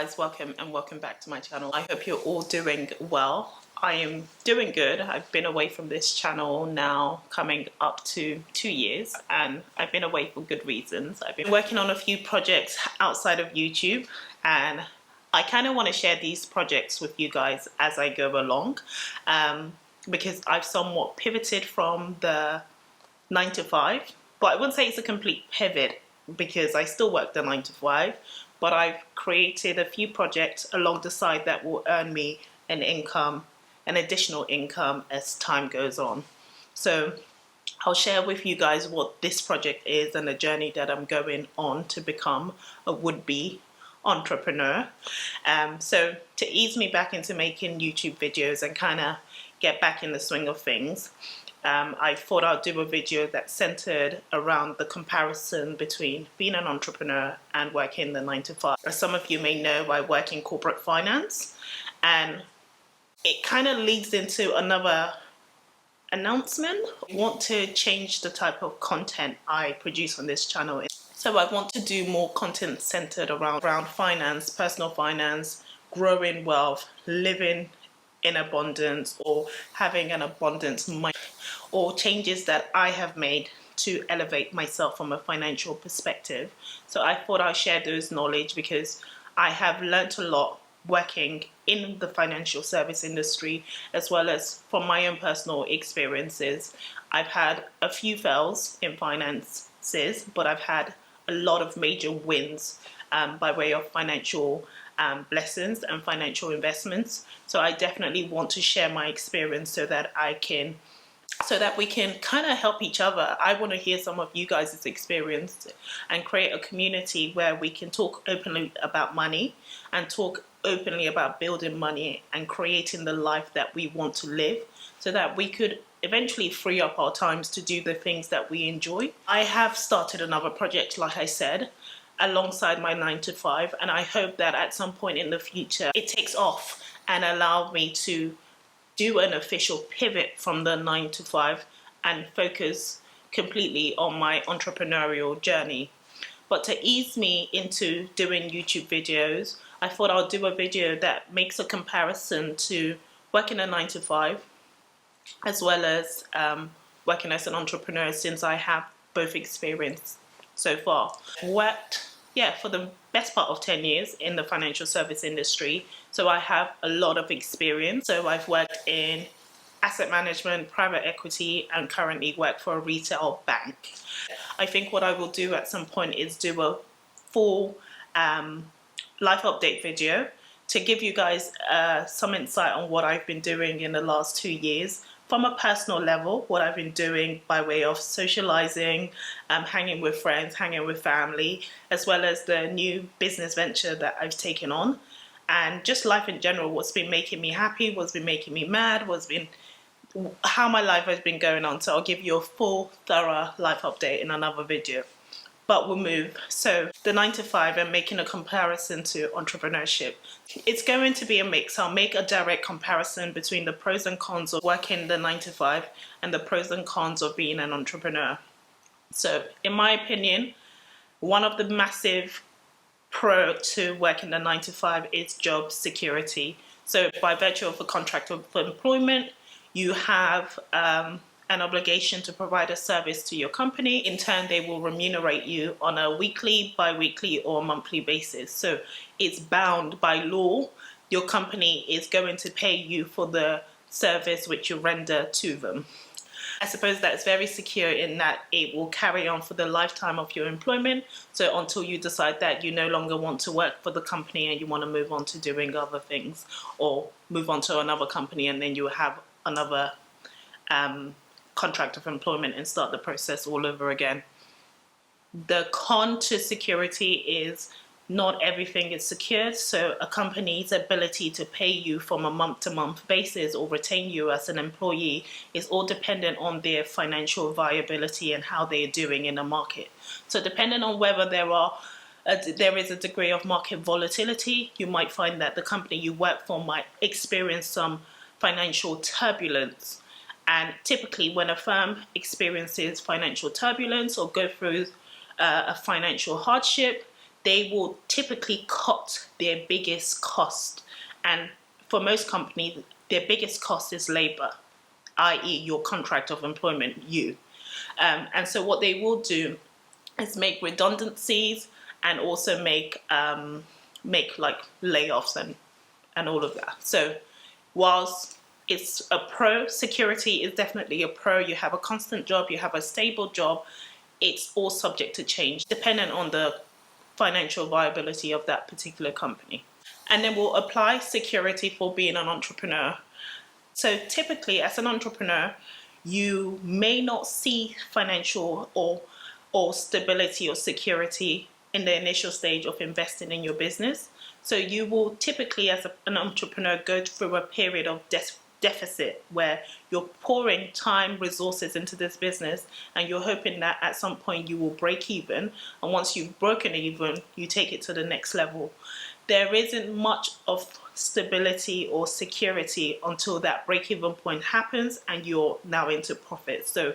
guys, welcome back to my channel. I hope you're all doing well. I am doing good. I've been away from this channel now coming up to 2 years, and I've been away for good reasons. I've been working on a few projects outside of YouTube, and I kind of want to share these projects with you guys as I go along, because I've somewhat pivoted from the 9 to 5, but I wouldn't say it's a complete pivot because I still work the 9 to 5, but I've created a few projects along the side that will earn me an additional income as time goes on. So I'll share with you guys what this project is and the journey that I'm going on to become a would-be entrepreneur. So to ease me back into making YouTube videos and kind of get back in the swing of things, I thought I'd do a video that's centered around the comparison between being an entrepreneur and working the 9 to 5. As some of you may know, I work in corporate finance, and it kind of leads into another announcement. I want to change the type of content I produce on this channel. So I want to do more content centered around finance, personal finance, growing wealth, living in abundance, or having an abundance mind, or changes that I have made to elevate myself from a financial perspective. So I thought I'd share those knowledge because I have learnt a lot working in the financial service industry, as well as from my own personal experiences. I've had a few fails in finances, but I've had a lot of major wins by way of financial blessings and financial investments. So I definitely want to share my experience so that we can kind of help each other. I want to hear some of you guys' experience and create a community where we can talk openly about money and talk openly about building money and creating the life that we want to live, so that we could eventually free up our times to do the things that we enjoy. I have started another project, like I said, alongside my 9 to 5, and I hope that at some point in the future it takes off and allow me to do an official pivot from the 9 to 5 and focus completely on my entrepreneurial journey. But to ease me into doing YouTube videos, I thought I'll do a video that makes a comparison to working a 9 to 5 as well as working as an entrepreneur, since I have both experience so far. Worked for the best part of 10 years in the financial service industry, so I have a lot of experience. So I've worked in asset management, private equity, and currently work for a retail bank. I think what I will do at some point is do a full life update video to give you guys some insight on what I've been doing in the last 2 years from a personal level, what I've been doing by way of socializing, hanging with friends, hanging with family, as well as the new business venture that I've taken on, and just life in general, what's been making me happy, what's been making me mad, how my life has been going on. So I'll give you a full, thorough life update in another video. But we'll move. So the 9 to 5 and making a comparison to entrepreneurship. It's going to be a mix. I'll make a direct comparison between the pros and cons of working the 9 to 5 and the pros and cons of being an entrepreneur. So in my opinion, one of the massive pro to working the 9 to 5 is job security. So by virtue of a contract of employment, you have an obligation to provide a service to your company. In turn, they will remunerate you on a weekly, bi-weekly, or monthly basis. So it's bound by law. Your company is going to pay you for the service which you render to them. I suppose that's very secure in that it will carry on for the lifetime of your employment. So until you decide that you no longer want to work for the company and you want to move on to doing other things, or move on to another company, and then you have another contract of employment and start the process all over again. The con to security is not everything is secured. So a company's ability to pay you from a month-to-month basis or retain you as an employee is all dependent on their financial viability and how they're doing in the market. So depending on whether there is a degree of market volatility, you might find that the company you work for might experience some financial turbulence. And typically when a firm experiences financial turbulence or go through a financial hardship, they will typically cut their biggest cost. And for most companies, their biggest cost is labor, i.e. your contract of employment, you. And so what they will do is make redundancies and also make like layoffs and all of that. So whilst it's a pro, security is definitely a pro. You have a constant job, you have a stable job. It's all subject to change depending on the financial viability of that particular company. And then we'll apply security for being an entrepreneur. So typically as an entrepreneur, you may not see financial or stability or security in the initial stage of investing in your business. So you will typically, as an entrepreneur, go through a period of deficit where you're pouring time, resources into this business, and you're hoping that at some point you will break even. And once you've broken even, you take it to the next level. There isn't much of stability or security until that break-even point happens and you're now into profit. So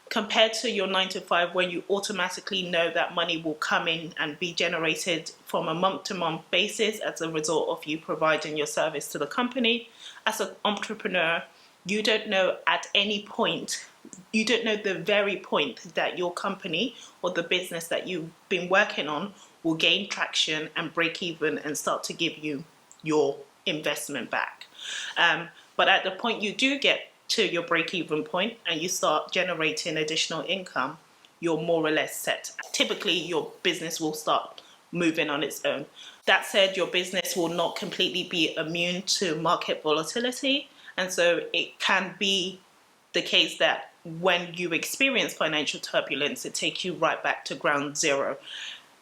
compared to your 9 to 5, when you automatically know that money will come in and be generated from a month-to-month basis as a result of you providing your service to the company, as an entrepreneur, you don't know at any point, you don't know the very point that your company or the business that you've been working on will gain traction and break even and start to give you your investment back. But at the point you do get to your break-even point and you start generating additional income, you're more or less set. Typically, your business will start moving on its own. That said, your business will not completely be immune to market volatility. And so it can be the case that when you experience financial turbulence, it takes you right back to ground zero.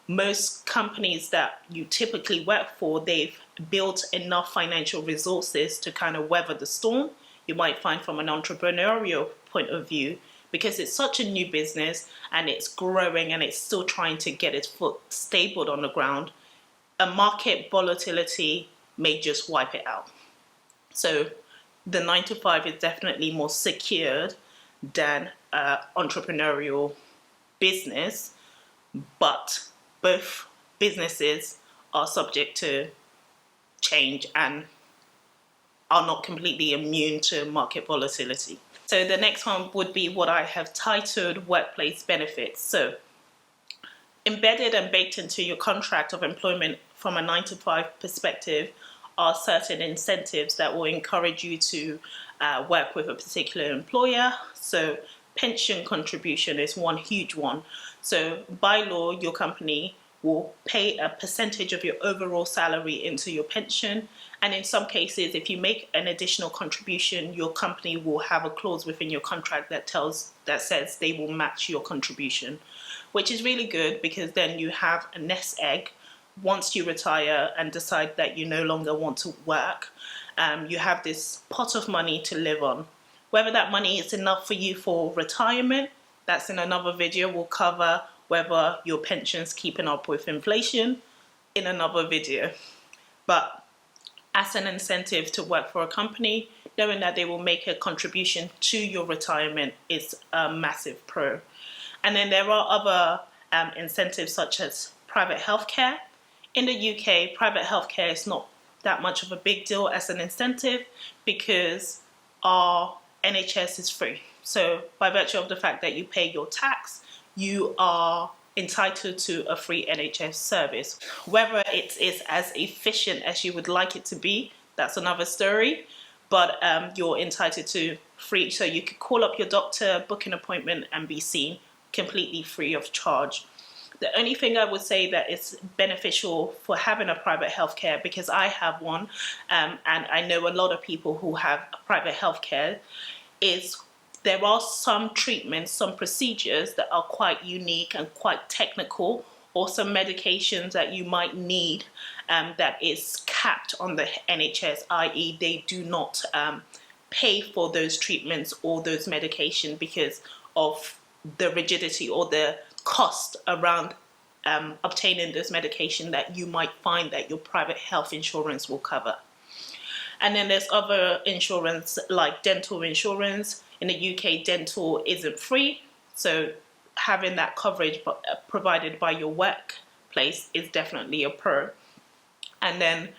Most companies that you typically work for, they've built enough financial resources to kind of weather the storm. You might find from an entrepreneurial point of view, because it's such a new business and it's growing and it's still trying to get its foot stabled on the ground, a market volatility may just wipe it out. So the 9 to 5 is definitely more secured than entrepreneurial business, but both businesses are subject to change and are not completely immune to market volatility. So the next one would be what I have titled workplace benefits. So embedded and baked into your contract of employment from a 9 to 5 perspective are certain incentives that will encourage you to work with a particular employer. So pension contribution is one huge one. So by law, your company will pay a percentage of your overall salary into your pension. And in some cases, if you make an additional contribution, your company will have a clause within your contract that says they will match your contribution, which is really good because then you have a nest egg. Once you retire and decide that you no longer want to work, you have this pot of money to live on. Whether that money is enough for you for retirement, that's in another video. We'll cover whether your pension's keeping up with inflation in another video. But as an incentive to work for a company, knowing that they will make a contribution to your retirement is a massive pro. And then there are other incentives such as private healthcare. In the UK, private healthcare is not that much of a big deal as an incentive because our NHS is free. So by virtue of the fact that you pay your tax, you are entitled to a free NHS service. Whether it is as efficient as you would like it to be, that's another story, but you're entitled to free. So you could call up your doctor, book an appointment and be seen completely free of charge. The only thing I would say that is beneficial for having a private healthcare, because I have one, and I know a lot of people who have private healthcare, is there are some treatments, some procedures that are quite unique and quite technical, or some medications that you might need that is capped on the NHS, i.e. they do not pay for those treatments or those medications because of the rigidity or the cost around obtaining this medication that you might find that your private health insurance will cover. And then there's other insurance like dental insurance. In the UK, dental isn't free, so having that coverage provided by your workplace workplace is definitely a pro. And then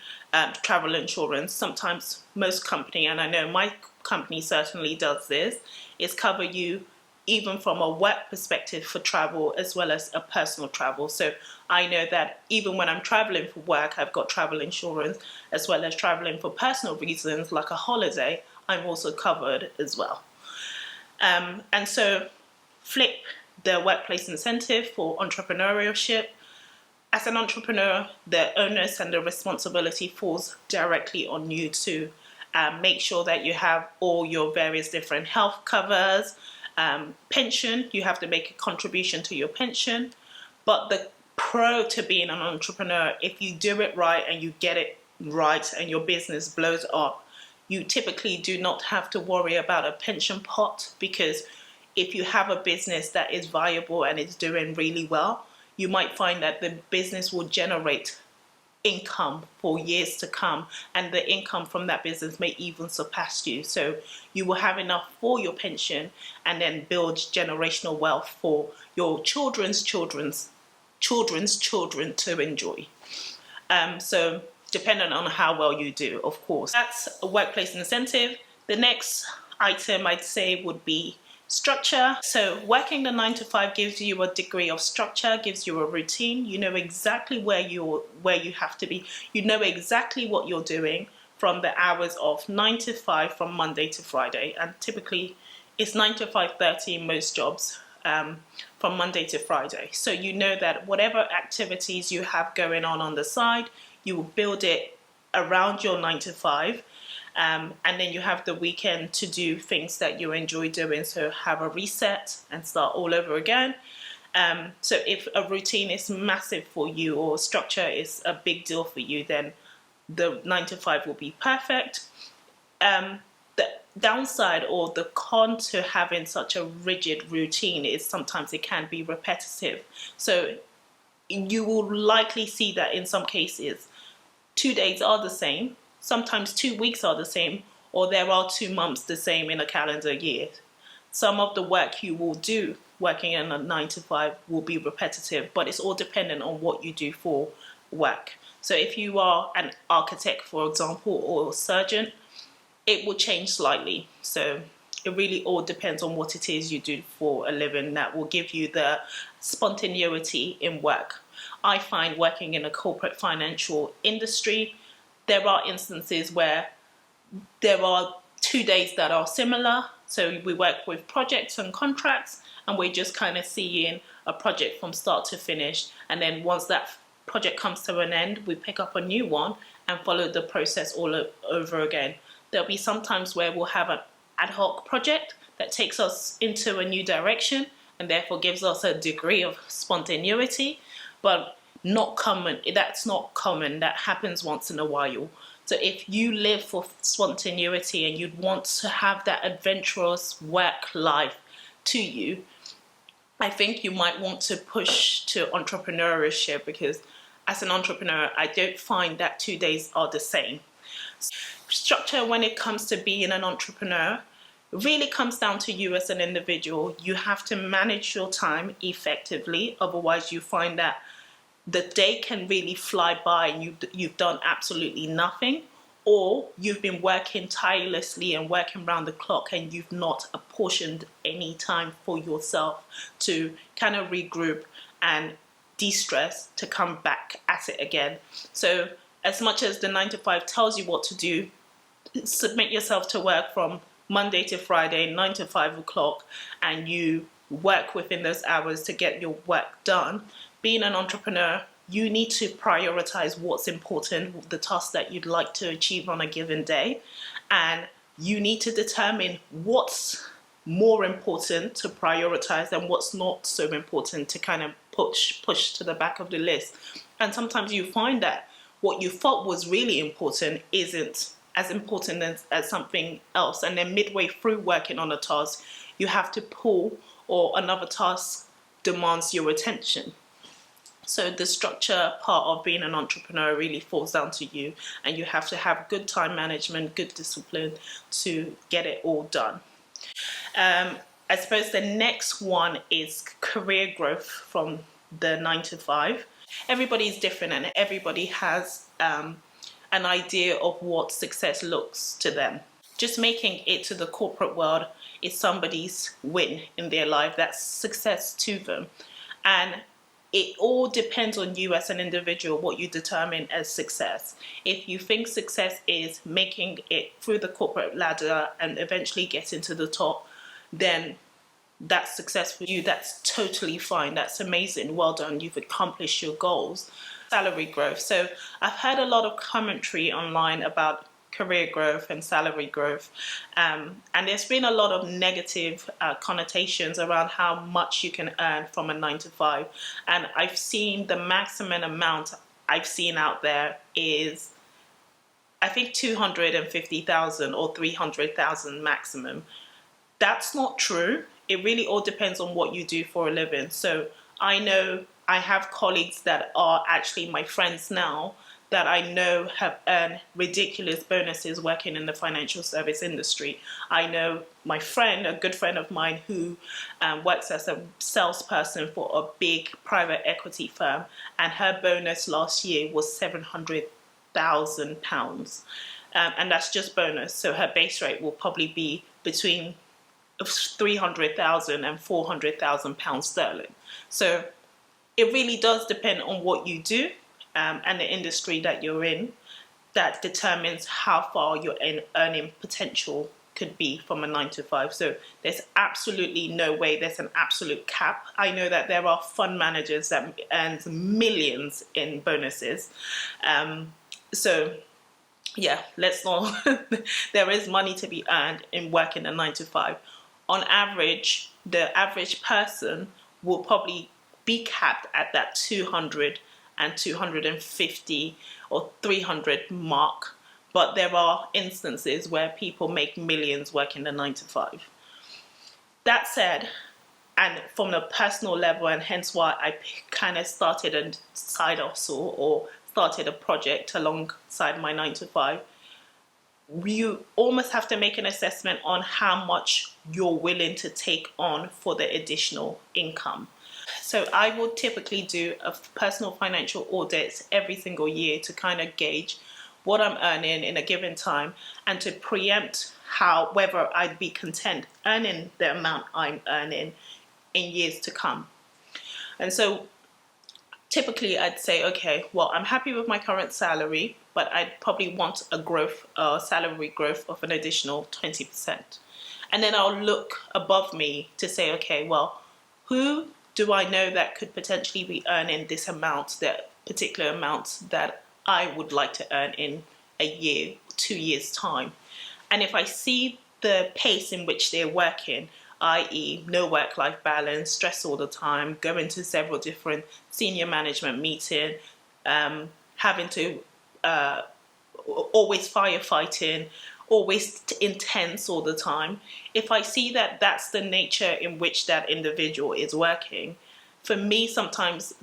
travel insurance. Sometimes most company, and I know my company certainly does this, is cover you even from a work perspective for travel as well as a personal travel. So I know that even when I'm traveling for work, I've got travel insurance, as well as traveling for personal reasons like a holiday, I'm also covered as well. And so flip the workplace incentive for entrepreneurship. As an entrepreneur, the onus and the responsibility falls directly on you to make sure that you have all your various different health covers, pension. You have to make a contribution to your pension. But the pro to being an entrepreneur, if you do it right and you get it right and your business blows up, you typically do not have to worry about a pension pot, because if you have a business that is viable and is doing really well, you might find that the business will generate income for years to come, and the income from that business may even surpass you. So you will have enough for your pension and then build generational wealth for your children's children to enjoy. So depending on how well you do, of course. That's a workplace incentive. The next item I'd say would be structure. So working the 9 to 5 gives you a degree of structure, gives you a routine. You know exactly where you have to be. You know exactly what you're doing from the hours of 9 to 5 from Monday to Friday. And typically it's 9 to 5:30 in most jobs, from Monday to Friday. So you know that whatever activities you have going on the side, you will build it around your 9 to 5. And then you have the weekend to do things that you enjoy doing. So have a reset and start all over again. So if a routine is massive for you or structure is a big deal for you, then the 9 to 5 will be perfect. The downside or the con to having such a rigid routine is sometimes it can be repetitive. So you will likely see that in some cases 2 days are the same. Sometimes 2 weeks are the same, or there are 2 months the same in a calendar year. Some of the work you will do working in a 9 to 5 will be repetitive, but it's all dependent on what you do for work. So if you are an architect, for example, or a surgeon, it will change slightly. So it really all depends on what it is you do for a living that will give you the spontaneity in work. I find working in a corporate financial industry, there are instances where there are 2 days that are similar. So we work with projects and contracts, and we're just kind of seeing a project from start to finish. And then once that project comes to an end, we pick up a new one and follow the process all over again. There'll be some times where we'll have an ad hoc project that takes us into a new direction and therefore gives us a degree of spontaneity, but not common. That's not common. That happens once in a while. So if you live for spontaneity and you'd want to have that adventurous work life to you, I think you might want to push to entrepreneurship, because as an entrepreneur, I don't find that 2 days are the same. Structure when it comes to being an entrepreneur really comes down to you as an individual. You have to manage your time effectively. Otherwise, you find that the day can really fly by and you've done absolutely nothing, or you've been working tirelessly and working around the clock and you've not apportioned any time for yourself to kind of regroup and de-stress to come back at it again. So as much as the 9 to 5 tells you what to do, submit yourself to work from Monday to Friday, 9 to 5 o'clock, and you work within those hours to get your work done. Being an entrepreneur, you need to prioritize what's important, the tasks that you'd like to achieve on a given day, and you need to determine what's more important to prioritize and what's not so important to kind of push to the back of the list. And sometimes you find that what you thought was really important isn't as important as something else, and then midway through working on a task, you have to pull, or another task demands your attention. So the structure part of being an entrepreneur really falls down to you, and you have to have good time management, good discipline to get it all done. I suppose the next one is career growth from the 9 to 5. Everybody's different, and everybody has an idea of what success looks to them. Just making it to the corporate world is somebody's win in their life. That's success to them. And it all depends on you as an individual, what you determine as success. If you think success is making it through the corporate ladder and eventually getting to the top, then that's success for you. That's totally fine. That's amazing. Well done. You've accomplished your goals. Salary growth. So I've heard a lot of commentary online about career growth and salary growth, and there's been a lot of negative connotations around how much you can earn from a 9 to 5, and I've seen the maximum amount I've seen out there is, I think, 250,000 or 300,000 maximum. That's not true. It really all depends on what you do for a living. So I know I have colleagues that are actually my friends now that I know have earned ridiculous bonuses working in the financial service industry. I know my friend, a good friend of mine, who works as a salesperson for a big private equity firm, and her bonus last year was £700,000. And that's just bonus. So her base rate will probably be between 300,000 and 400,000 pounds sterling. So it really does depend on what you do and the industry that you're in, that determines how far your earning potential could be from a 9 to 5. So there's absolutely no way there's an absolute cap. I know that there are fund managers that earn millions in bonuses. So yeah, let's not, there is money to be earned in working a 9 to 5. On average, the average person will probably be capped at that 200 and 250 or 300 mark. But there are instances where people make millions working a 9 to 5. That said, and from a personal level, and hence why I kind of started a side hustle or started a project alongside my 9 to 5, you almost have to make an assessment on how much you're willing to take on for the additional income. So I will typically do a personal financial audit every single year to kind of gauge what I'm earning in a given time and to preempt whether I'd be content earning the amount I'm earning in years to come. And so typically I'd say, okay, well, I'm happy with my current salary, but I'd probably want a salary growth of an additional 20%. And then I'll look above me to say, okay, well, who do I know that could potentially be earning this amount, that particular amount that I would like to earn in a year, 2 years' time? And if I see the pace in which they're working, i.e. no work-life balance, stress all the time, going to several different senior management meetings, having to always firefighting, always intense all the time. If I see that that's the nature in which that individual is working, for me sometimes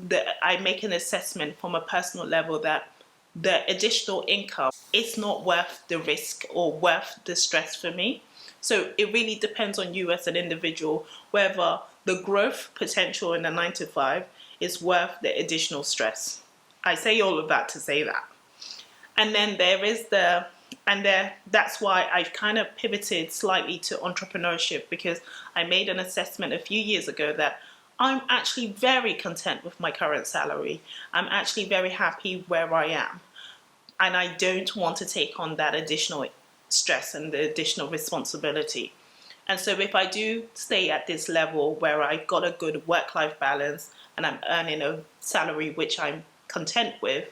I make an assessment from a personal level that the additional income is not worth the risk or worth the stress for me. So it really depends on you as an individual whether the growth potential in a 9 to 5 is worth the additional stress. I say all of that to say that. And then that's why I've kind of pivoted slightly to entrepreneurship, because I made an assessment a few years ago that I'm actually very content with my current salary. I'm actually very happy where I am. And I don't want to take on that additional stress and the additional responsibility. And so if I do stay at this level where I've got a good work-life balance and I'm earning a salary which I'm content with,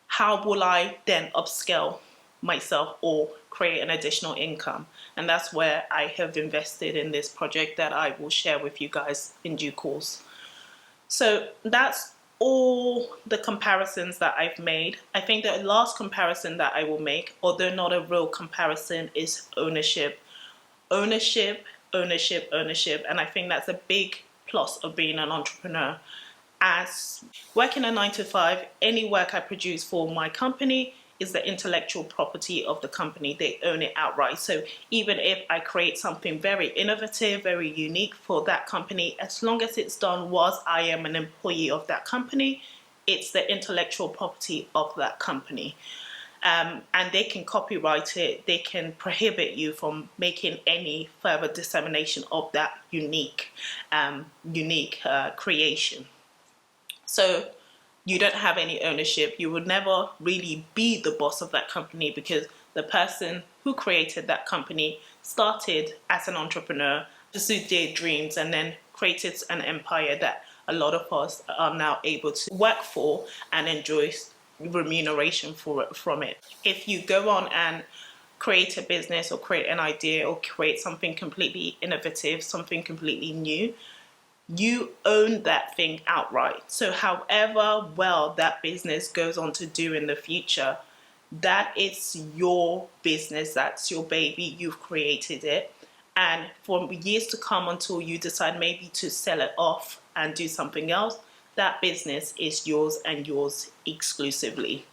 how will I then upscale myself or create an additional income? And that's where I have invested in this project that I will share with you guys in due course. So that's all the comparisons that I've made. I think the last comparison that I will make, although not a real comparison, is ownership. Ownership. And I think that's a big plus of being an entrepreneur. As working a 9 to 5, any work I produce for my company is the intellectual property of the company. They own it outright. So even if I create something very innovative, very unique for that company, as long as it's done whilst I am an employee of that company, it's the intellectual property of that company. And they can copyright it. They can prohibit you from making any further dissemination of that unique creation. So you don't have any ownership. You would never really be the boss of that company, because the person who created that company started as an entrepreneur, pursued their dreams, and then created an empire that a lot of us are now able to work for and enjoy remuneration from it. If you go on and create a business or create an idea or create something completely innovative, something completely new, you own that thing outright. So however well that business goes on to do in the future, that is your business, that's your baby, you've created it. And for years to come, until you decide maybe to sell it off and do something else, that business is yours and yours exclusively.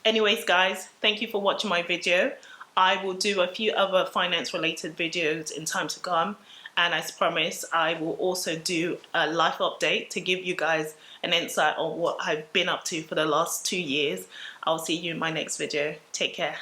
Anyways, guys, thank you for watching my video. I will do a few other finance related videos in time to come. And as promised, I will also do a life update to give you guys an insight on what I've been up to for the last 2 years. I'll see you in my next video. Take care.